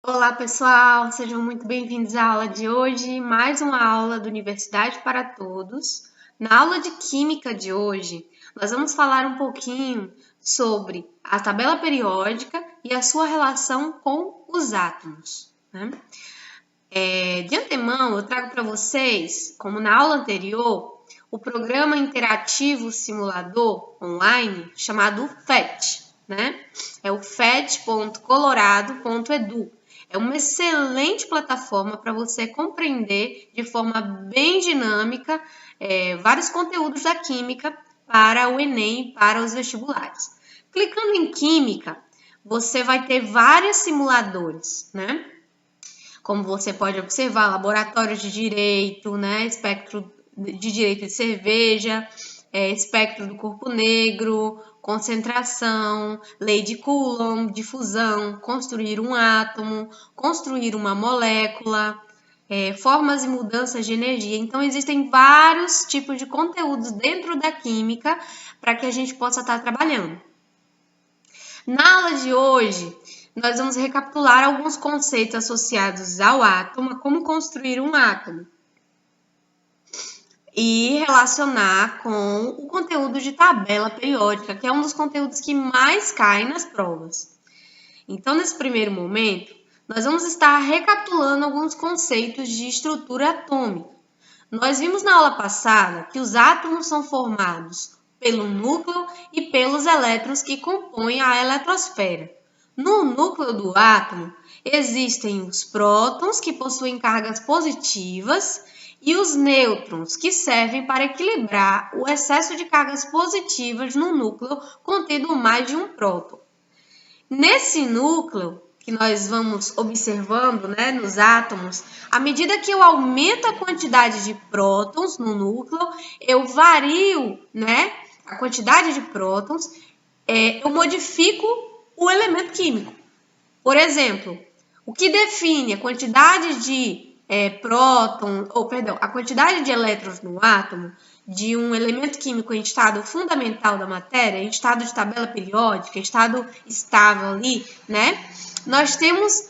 Olá, pessoal! Sejam muito bem-vindos à aula de hoje, mais uma aula do Universidade para Todos. Na aula de Química de hoje, nós vamos falar um pouquinho sobre a tabela periódica e a sua relação com os átomos, né? De antemão, eu trago para vocês, como na aula anterior, o programa interativo simulador online chamado FET, né? É o fet.colorado.edu. É uma excelente plataforma para você compreender de forma bem dinâmica vários conteúdos da química para o Enem e para os vestibulares. Clicando em Química, você vai ter vários simuladores, né? Como você pode observar, laboratório de direito, né? Espectro de direito de cerveja, espectro do corpo negro, concentração, lei de Coulomb, difusão, construir um átomo, construir uma molécula, formas e mudanças de energia. Então, existem vários tipos de conteúdos dentro da química para que a gente possa estar trabalhando. Na aula de hoje, nós vamos recapitular alguns conceitos associados ao átomo, como construir um átomo, e relacionar com o conteúdo de tabela periódica, que é um dos conteúdos que mais cai nas provas. Então, nesse primeiro momento, nós vamos estar recapitulando alguns conceitos de estrutura atômica. Nós vimos na aula passada que os átomos são formados pelo núcleo e pelos elétrons que compõem a eletrosfera. No núcleo do átomo existem os prótons, que possuem cargas positivas, e os nêutrons, que servem para equilibrar o excesso de cargas positivas no núcleo contendo mais de um próton. Nesse núcleo que nós vamos observando, né, nos átomos, à medida que eu aumento a quantidade de prótons no núcleo, eu vario, né, a quantidade de prótons, eu modifico o elemento químico. Por exemplo, o que define a quantidade de a quantidade de elétrons no átomo de um elemento químico em estado fundamental da matéria, em estado de tabela periódica, em estado estável ali, né? Nós temos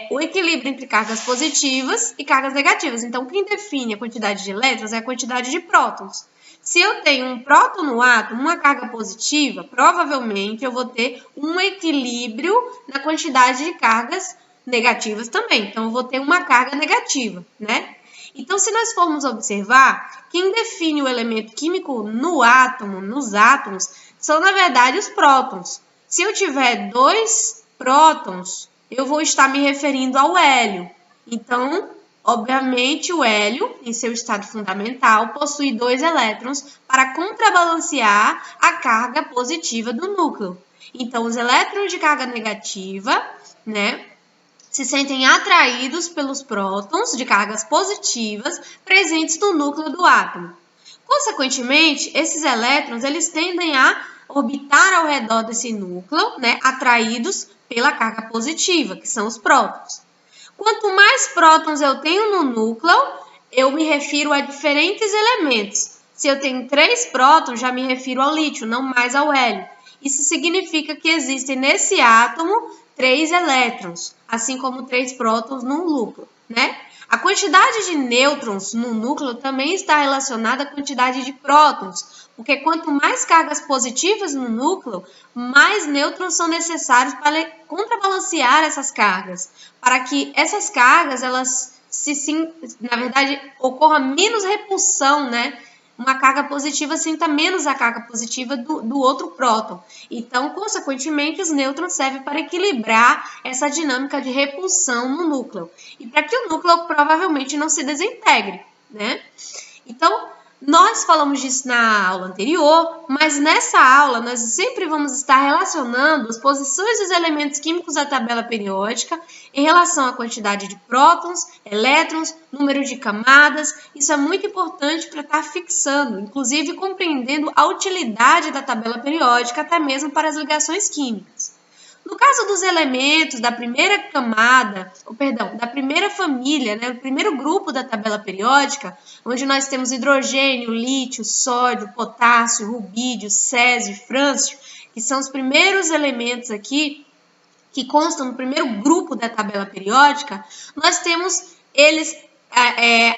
o equilíbrio entre cargas positivas e cargas negativas. Então, quem define a quantidade de elétrons é a quantidade de prótons. Se eu tenho um próton no átomo, uma carga positiva, provavelmente eu vou ter um equilíbrio na quantidade de cargas negativas também. Então, eu vou ter uma carga negativa, né? Então, se nós formos observar, quem define o elemento químico no átomo, nos átomos, são, na verdade, os prótons. Se eu tiver 2 prótons, eu vou estar me referindo ao hélio. Então, obviamente, o hélio, em seu estado fundamental, possui 2 elétrons para contrabalancear a carga positiva do núcleo. Então, os elétrons de carga negativa, né, se sentem atraídos pelos prótons de cargas positivas presentes no núcleo do átomo. Consequentemente, esses elétrons eles tendem a orbitar ao redor desse núcleo, né, atraídos pela carga positiva, que são os prótons. Quanto mais prótons eu tenho no núcleo, eu me refiro a diferentes elementos. Se eu tenho 3 prótons, já me refiro ao lítio, não mais ao hélio. Isso significa que existem nesse átomo 3 elétrons, assim como 3 prótons no núcleo, né? A quantidade de nêutrons no núcleo também está relacionada à quantidade de prótons, porque quanto mais cargas positivas no núcleo, mais nêutrons são necessários para contrabalancear essas cargas, para que essas cargas, na verdade, ocorra menos repulsão, né? Uma carga positiva sinta menos a carga positiva do outro próton. Então, consequentemente, os nêutrons servem para equilibrar essa dinâmica de repulsão no núcleo. E para que o núcleo provavelmente não se desintegre, né? Então, nós falamos disso na aula anterior, mas nessa aula nós sempre vamos estar relacionando as posições dos elementos químicos da tabela periódica em relação à quantidade de prótons, elétrons, número de camadas. Isso é muito importante para estar fixando, inclusive compreendendo a utilidade da tabela periódica até mesmo para as ligações químicas. No caso dos elementos da primeira camada, da primeira família, né, o primeiro grupo da tabela periódica, onde nós temos hidrogênio, lítio, sódio, potássio, rubídio, césio e frâncio, que são os primeiros elementos aqui que constam no primeiro grupo da tabela periódica, nós temos eles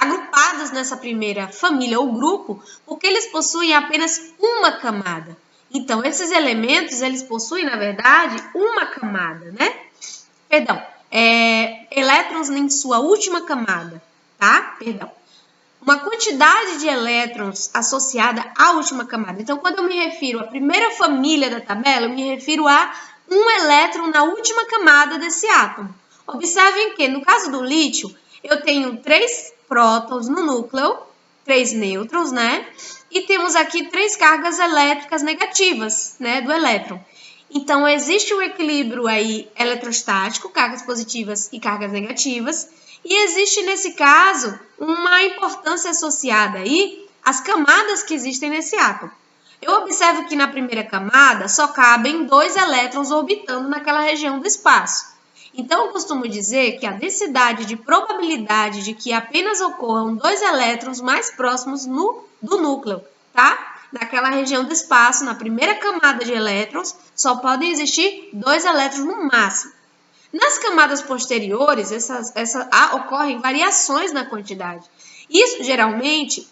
agrupados nessa primeira família ou grupo, porque eles possuem apenas uma camada. Então, esses elementos, eles possuem, na verdade, uma camada, né? Perdão, elétrons em sua última camada, tá? Perdão. Uma quantidade de elétrons associada à última camada. Então, quando eu me refiro à primeira família da tabela, eu me refiro a um elétron na última camada desse átomo. Observem que, no caso do lítio, eu tenho 3 prótons no núcleo, 3 nêutrons, né? E temos aqui 3 cargas elétricas negativas, né, do elétron. Então, existe um equilíbrio aí eletrostático, cargas positivas e cargas negativas, e existe, nesse caso, uma importância associada aí às camadas que existem nesse átomo. Eu observo que na primeira camada só cabem 2 elétrons orbitando naquela região do espaço. Então, eu costumo dizer que a densidade de probabilidade de que apenas ocorram 2 elétrons mais próximos do núcleo, tá? Naquela região do espaço, na primeira camada de elétrons, só podem existir 2 elétrons no máximo. Nas camadas posteriores, ocorrem variações na quantidade. Isso, geralmente,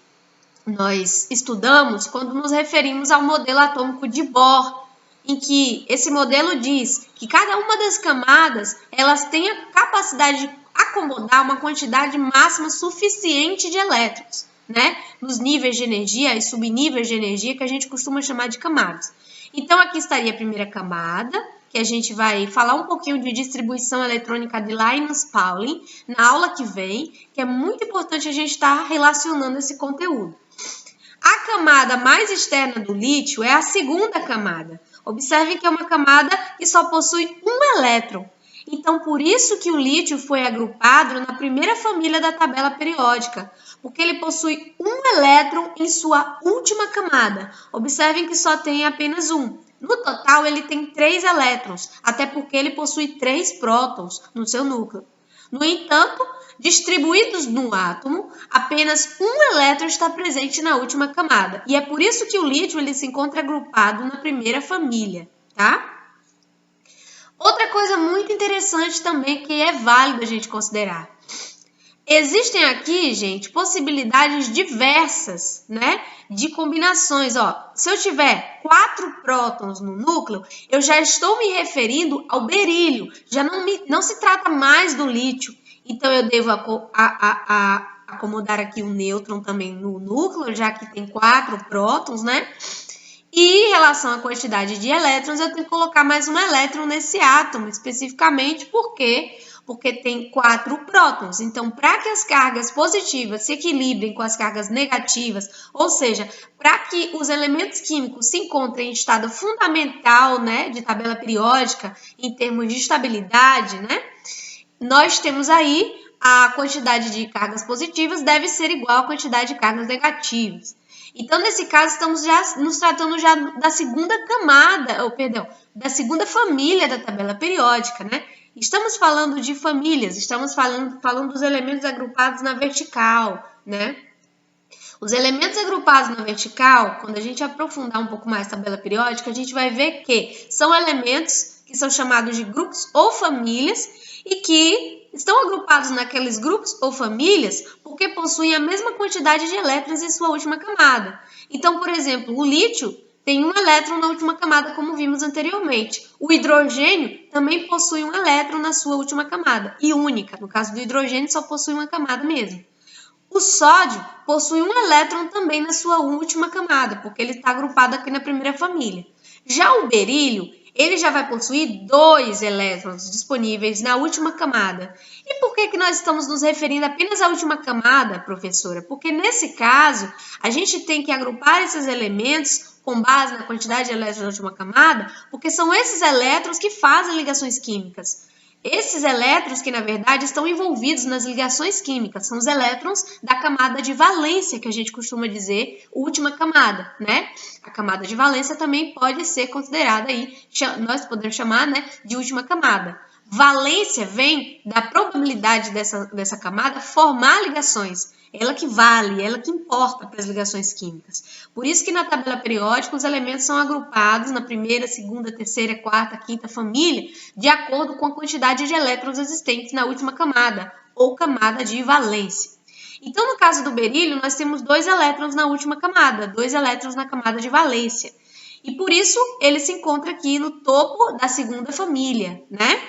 nós estudamos quando nos referimos ao modelo atômico de Bohr, em que esse modelo diz que cada uma das camadas elas tem a capacidade de acomodar uma quantidade máxima suficiente de elétrons, né? Nos níveis de energia e subníveis de energia que a gente costuma chamar de camadas. Então, aqui estaria a primeira camada, que a gente vai falar um pouquinho de distribuição eletrônica de Linus Pauling na aula que vem, que é muito importante a gente estar relacionando esse conteúdo. A camada mais externa do lítio é a segunda camada. Observem que é uma camada que só possui um elétron. Então, por isso que o lítio foi agrupado na primeira família da tabela periódica, porque ele possui um elétron em sua última camada. Observem que só tem apenas um. No total, ele tem 3 elétrons, até porque ele possui 3 prótons no seu núcleo. No entanto, distribuídos no átomo, apenas um elétron está presente na última camada. E é por isso que o lítio ele se encontra agrupado na primeira família, tá? Outra coisa muito interessante também que é válido a gente considerar. Existem aqui, gente, possibilidades diversas, né, de combinações. Ó, se eu tiver 4 prótons no núcleo, eu já estou me referindo ao berílio. Já não se trata mais do lítio. Então, eu devo acomodar aqui um nêutron também no núcleo, já que tem 4 prótons, né? E em relação à quantidade de elétrons, eu tenho que colocar mais um elétron nesse átomo, especificamente porque tem 4 prótons. Então, para que as cargas positivas se equilibrem com as cargas negativas, ou seja, para que os elementos químicos se encontrem em estado fundamental, né, de tabela periódica, em termos de estabilidade, né, nós temos aí a quantidade de cargas positivas deve ser igual à quantidade de cargas negativas. Então, nesse caso, estamos já nos tratando já da segunda camada, da segunda família da tabela periódica, né? Estamos falando de famílias, estamos falando dos elementos agrupados na vertical, né? Os elementos agrupados na vertical, quando a gente aprofundar um pouco mais a tabela periódica, a gente vai ver que são elementos que são chamados de grupos ou famílias e que estão agrupados naqueles grupos ou famílias porque possuem a mesma quantidade de elétrons em sua última camada. Então, por exemplo, o lítio tem um elétron na última camada, como vimos anteriormente. O hidrogênio também possui um elétron na sua última camada, e única. No caso do hidrogênio, só possui uma camada mesmo. O sódio possui um elétron também na sua última camada, porque ele está agrupado aqui na primeira família. Já o berílio, ele já vai possuir 2 elétrons disponíveis na última camada. E por que nós estamos nos referindo apenas à última camada, professora? Porque nesse caso, a gente tem que agrupar esses elementos com base na quantidade de elétrons na última camada, porque são esses elétrons que fazem ligações químicas. Esses elétrons que, na verdade, estão envolvidos nas ligações químicas, são os elétrons da camada de valência, que a gente costuma dizer última camada, né? A camada de valência também pode ser considerada aí, nós podemos chamar, né, de última camada. Valência vem da probabilidade dessa camada formar ligações. Ela que vale, ela que importa para as ligações químicas. Por isso que na tabela periódica os elementos são agrupados na primeira, segunda, terceira, quarta, quinta família, de acordo com a quantidade de elétrons existentes na última camada, ou camada de valência. Então, no caso do berílio, nós temos 2 elétrons na última camada, 2 elétrons na camada de valência. E por isso ele se encontra aqui no topo da segunda família, né?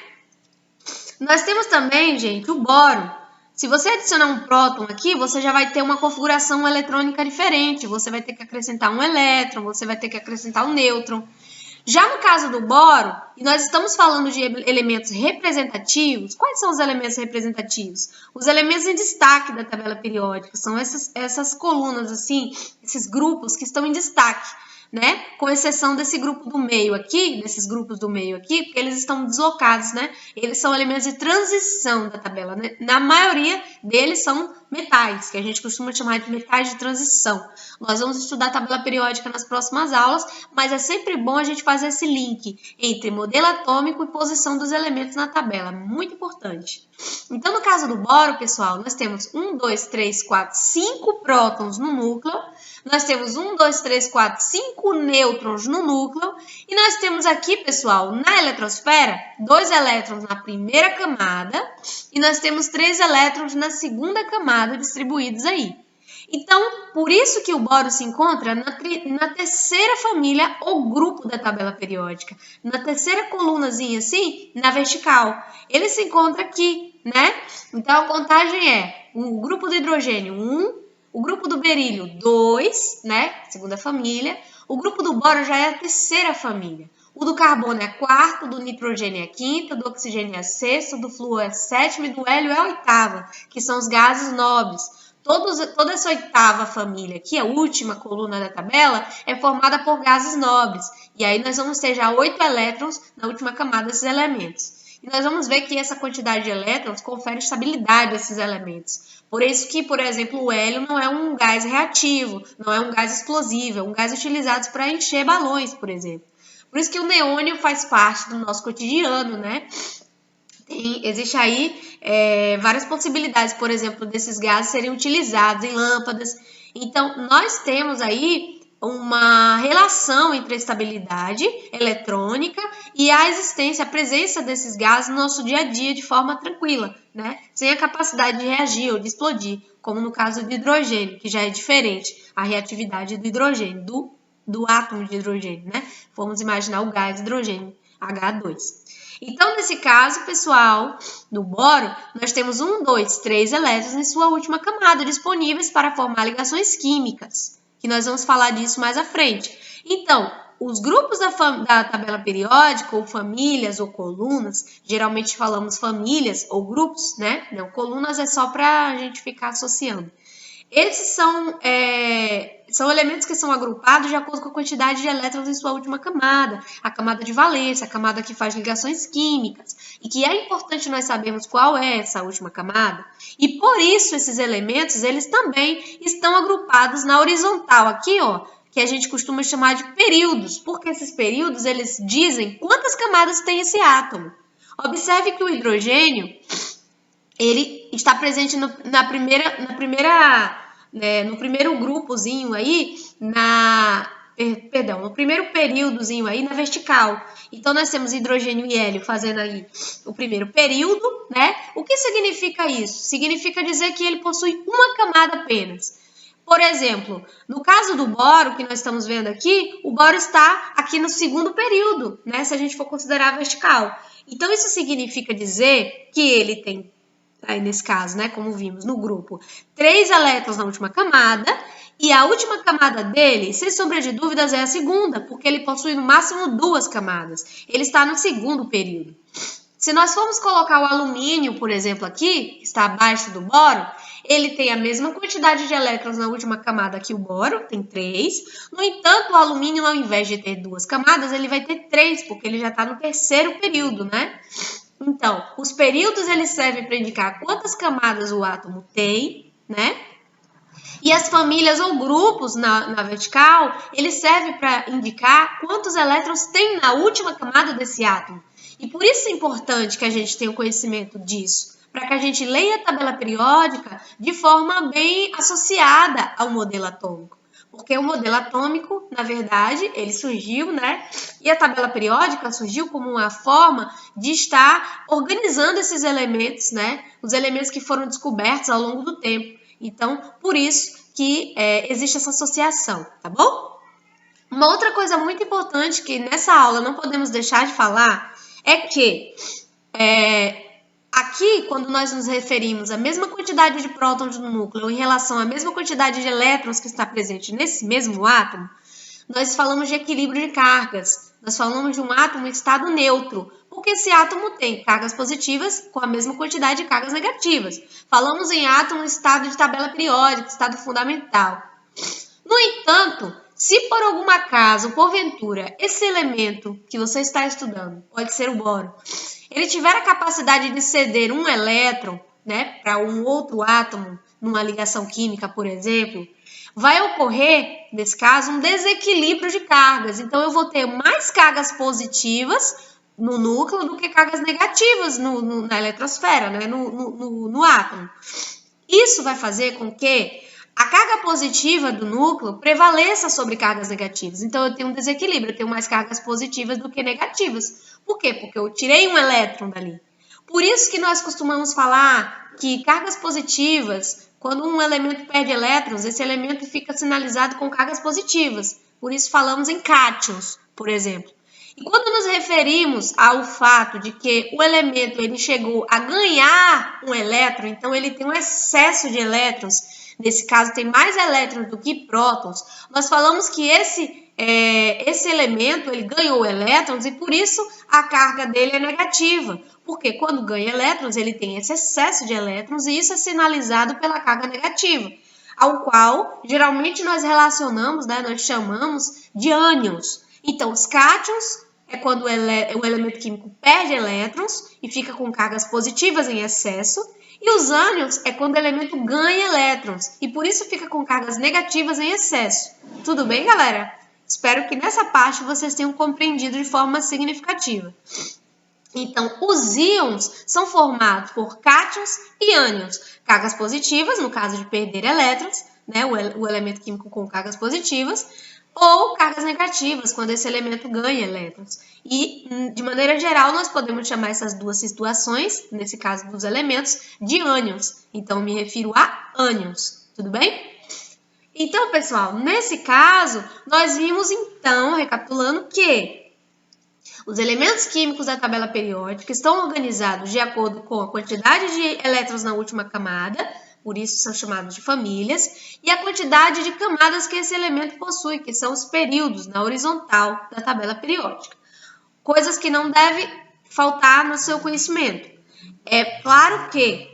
Nós temos também, gente, o boro. Se você adicionar um próton aqui, você já vai ter uma configuração eletrônica diferente. Você vai ter que acrescentar um elétron, você vai ter que acrescentar um nêutron. Já no caso do boro, e nós estamos falando de elementos representativos, quais são os elementos representativos? Os elementos em destaque da tabela periódica, são essas colunas assim, esses grupos que estão em destaque, né? Com exceção desse grupo do meio aqui, desses grupos do meio aqui, porque eles estão deslocados, né? Eles são elementos de transição da tabela, né? Na maioria deles são metais, que a gente costuma chamar de metais de transição. Nós vamos estudar a tabela periódica nas próximas aulas, mas é sempre bom a gente fazer esse link entre modelo atômico e posição dos elementos na tabela, muito importante. Então, no caso do boro, pessoal, nós temos 1, 2, 3, 4, 5 prótons no núcleo, nós temos 1, 2, 3, 4, 5 nêutrons no núcleo, e nós temos aqui, pessoal, na eletrosfera, 2 elétrons na primeira camada, e nós temos 3 elétrons na segunda camada distribuídos aí. Então, por isso que o boro se encontra na terceira família ou grupo da tabela periódica, na terceira colunazinha assim, na vertical. Ele se encontra aqui, né? Então, a contagem é o grupo do hidrogênio 1, o grupo do berílio 2, né? Segunda família. O grupo do boro já é a terceira família. O do carbono é a quarta, o do nitrogênio é a quinta, o do oxigênio é a sexta, o do flúor é a sétima e do hélio é a oitava, que são os gases nobres. Toda essa oitava família aqui, a última coluna da tabela, é formada por gases nobres. E aí nós vamos ter já 8 elétrons na última camada desses elementos. E nós vamos ver que essa quantidade de elétrons confere estabilidade a esses elementos. Por isso que, por exemplo, o hélio não é um gás reativo, não é um gás explosivo, é um gás utilizado para encher balões, por exemplo. Por isso que o neônio faz parte do nosso cotidiano, né? Existe aí várias possibilidades, por exemplo, desses gases serem utilizados em lâmpadas. Então, nós temos aí uma relação entre a estabilidade eletrônica e a existência, a presença desses gases no nosso dia a dia de forma tranquila, né? Sem a capacidade de reagir ou de explodir, como no caso do hidrogênio, que já é diferente, a reatividade do hidrogênio, do átomo de hidrogênio, né? Vamos imaginar o gás hidrogênio, H2. Então, nesse caso, pessoal, no boro, nós temos 1, 2, 3 elétrons em sua última camada disponíveis para formar ligações químicas, que nós vamos falar disso mais à frente. Então, os grupos da tabela periódica, ou famílias ou colunas, geralmente falamos famílias ou grupos, né? Não, colunas é só para a gente ficar associando. Esses são elementos que são agrupados de acordo com a quantidade de elétrons em sua última camada, a camada de valência, a camada que faz ligações químicas, e que é importante nós sabermos qual é essa última camada, e por isso esses elementos, eles também estão agrupados na horizontal, aqui, ó, que a gente costuma chamar de períodos, porque esses períodos, eles dizem quantas camadas tem esse átomo. Observe que o hidrogênio, ele está presente no primeiro grupozinho aí, no primeiro períodozinho aí na vertical. Então, nós temos hidrogênio e hélio fazendo aí o primeiro período, né? O que significa isso? Significa dizer que ele possui uma camada apenas. Por exemplo, no caso do boro, que nós estamos vendo aqui, o boro está aqui no segundo período, né? Se a gente for considerar a vertical. Então, isso significa dizer que ele tem, aí nesse caso, né, como vimos no grupo, 3 elétrons na última camada, e a última camada dele, sem sombra de dúvidas, é a segunda, porque ele possui no máximo 2 camadas. Ele está no segundo período. Se nós formos colocar o alumínio, por exemplo, aqui, que está abaixo do boro, ele tem a mesma quantidade de elétrons na última camada que o boro, tem 3. No entanto, o alumínio, ao invés de ter 2 camadas, ele vai ter 3, porque ele já está no terceiro período, né? Então, os períodos eles servem para indicar quantas camadas o átomo tem, né? E as famílias ou grupos na vertical, eles servem para indicar quantos elétrons tem na última camada desse átomo. E por isso é importante que a gente tenha o conhecimento disso, para que a gente leia a tabela periódica de forma bem associada ao modelo atômico. Porque o modelo atômico, na verdade, ele surgiu, né? E a tabela periódica surgiu como uma forma de estar organizando esses elementos, né? Os elementos que foram descobertos ao longo do tempo. Então, por isso que existe essa associação, tá bom? Uma outra coisa muito importante que nessa aula não podemos deixar de falar é que aqui, quando nós nos referimos à mesma quantidade de prótons no núcleo em relação à mesma quantidade de elétrons que está presente nesse mesmo átomo, nós falamos de equilíbrio de cargas. Nós falamos de um átomo em estado neutro, porque esse átomo tem cargas positivas com a mesma quantidade de cargas negativas. Falamos em átomo em estado de tabela periódica, estado fundamental. No entanto, se por algum acaso, porventura, esse elemento que você está estudando, pode ser o boro, ele tiver a capacidade de ceder um elétron, né, para um outro átomo, numa ligação química, por exemplo, vai ocorrer, nesse caso, um desequilíbrio de cargas. Então, eu vou ter mais cargas positivas no núcleo do que cargas negativas na eletrosfera, né, no átomo. Isso vai fazer com que a carga positiva do núcleo prevaleça sobre cargas negativas. Então, eu tenho um desequilíbrio, eu tenho mais cargas positivas do que negativas. Por quê? Porque eu tirei um elétron dali. Por isso que nós costumamos falar que cargas positivas, quando um elemento perde elétrons, esse elemento fica sinalizado com cargas positivas. Por isso falamos em cátions, por exemplo. E quando nos referimos ao fato de que o elemento ele chegou a ganhar um elétron, então ele tem um excesso de elétrons, nesse caso tem mais elétrons do que prótons, nós falamos que esse elemento ele ganhou elétrons e por isso a carga dele é negativa, porque quando ganha elétrons ele tem esse excesso de elétrons e isso é sinalizado pela carga negativa, ao qual geralmente nós relacionamos, né, nós chamamos de ânions. Então os cátions é quando o elemento químico perde elétrons e fica com cargas positivas em excesso. E os ânions é quando o elemento ganha elétrons e por isso fica com cargas negativas em excesso. Tudo bem, galera? Espero que nessa parte vocês tenham compreendido de forma significativa. Então, os íons são formados por cátions e ânions. Cargas positivas, no caso de perder elétrons, né, o elemento químico com cargas positivas, ou cargas negativas, quando esse elemento ganha elétrons. E, de maneira geral, nós podemos chamar essas duas situações, nesse caso dos elementos, de ânions. Então, me refiro a ânions, tudo bem? Então, pessoal, nesse caso, nós vimos, então, recapitulando, que os elementos químicos da tabela periódica estão organizados de acordo com a quantidade de elétrons na última camada, por isso são chamados de famílias, e a quantidade de camadas que esse elemento possui, que são os períodos na horizontal da tabela periódica. Coisas que não devem faltar no seu conhecimento. É claro que,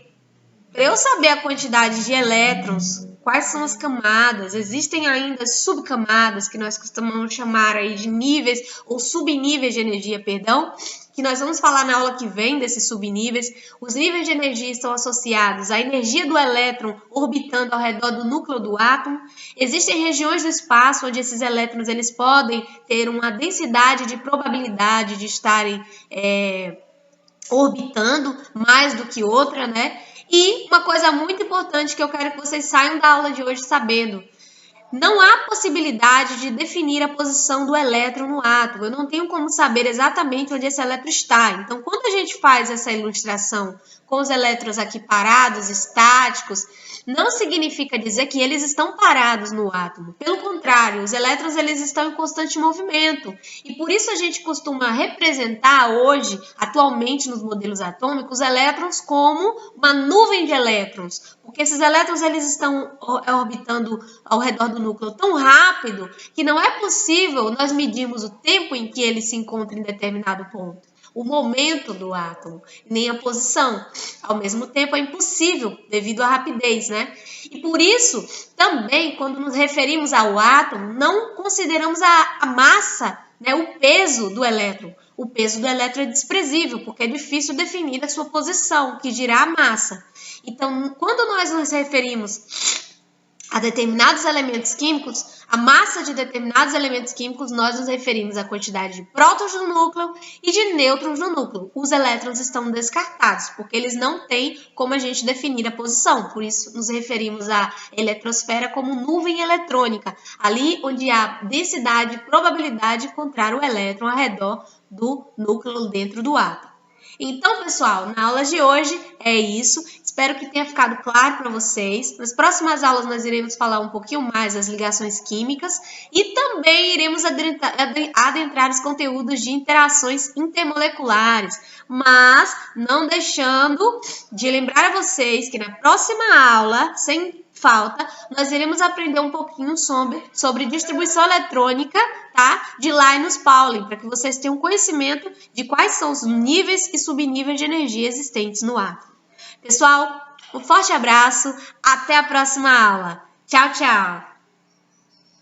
para eu saber a quantidade de elétrons, quais são as camadas, existem ainda subcamadas, que nós costumamos chamar aí de níveis ou subníveis de energia, perdão, que nós vamos falar na aula que vem desses subníveis. Os níveis de energia estão associados à energia do elétron orbitando ao redor do núcleo do átomo. Existem regiões do espaço onde esses elétrons eles podem ter uma densidade de probabilidade de estarem orbitando mais do que outra, né? E uma coisa muito importante que eu quero que vocês saiam da aula de hoje sabendo: não há possibilidade de definir a posição do elétron no átomo. Eu não tenho como saber exatamente onde esse elétron está. Então, quando a gente faz essa ilustração com os elétrons aqui parados, estáticos, não significa dizer que eles estão parados no átomo. Pelo contrário, os elétrons eles estão em constante movimento. E por isso a gente costuma representar hoje, atualmente nos modelos atômicos, os elétrons como uma nuvem de elétrons. Porque esses elétrons eles estão orbitando ao redor do núcleo tão rápido que não é possível nós medirmos o tempo em que ele se encontra em determinado ponto, o momento do átomo, nem a posição. Ao mesmo tempo, é impossível devido à rapidez, né? E por isso, também, quando nos referimos ao átomo, não consideramos a massa, né, o peso do elétron. O peso do elétron é desprezível, porque é difícil definir a sua posição, que dirá a massa. Então, quando nós nos referimos a determinados elementos químicos, a massa de determinados elementos químicos, nós nos referimos à quantidade de prótons no núcleo e de nêutrons no núcleo. Os elétrons estão descartados, porque eles não têm como a gente definir a posição. Por isso, nos referimos à eletrosfera como nuvem eletrônica, ali onde há densidade e probabilidade de encontrar o elétron ao redor do núcleo dentro do átomo. Então, pessoal, na aula de hoje é isso. Espero que tenha ficado claro para vocês. Nas próximas aulas nós iremos falar um pouquinho mais das ligações químicas e também iremos adentrar os conteúdos de interações intermoleculares, mas não deixando de lembrar a vocês que na próxima aula, sem falta, nós iremos aprender um pouquinho sobre distribuição eletrônica, tá? De Linus Pauling, para que vocês tenham conhecimento de quais são os níveis e subníveis de energia existentes no átomo. Pessoal, um forte abraço, até a próxima aula. Tchau, tchau!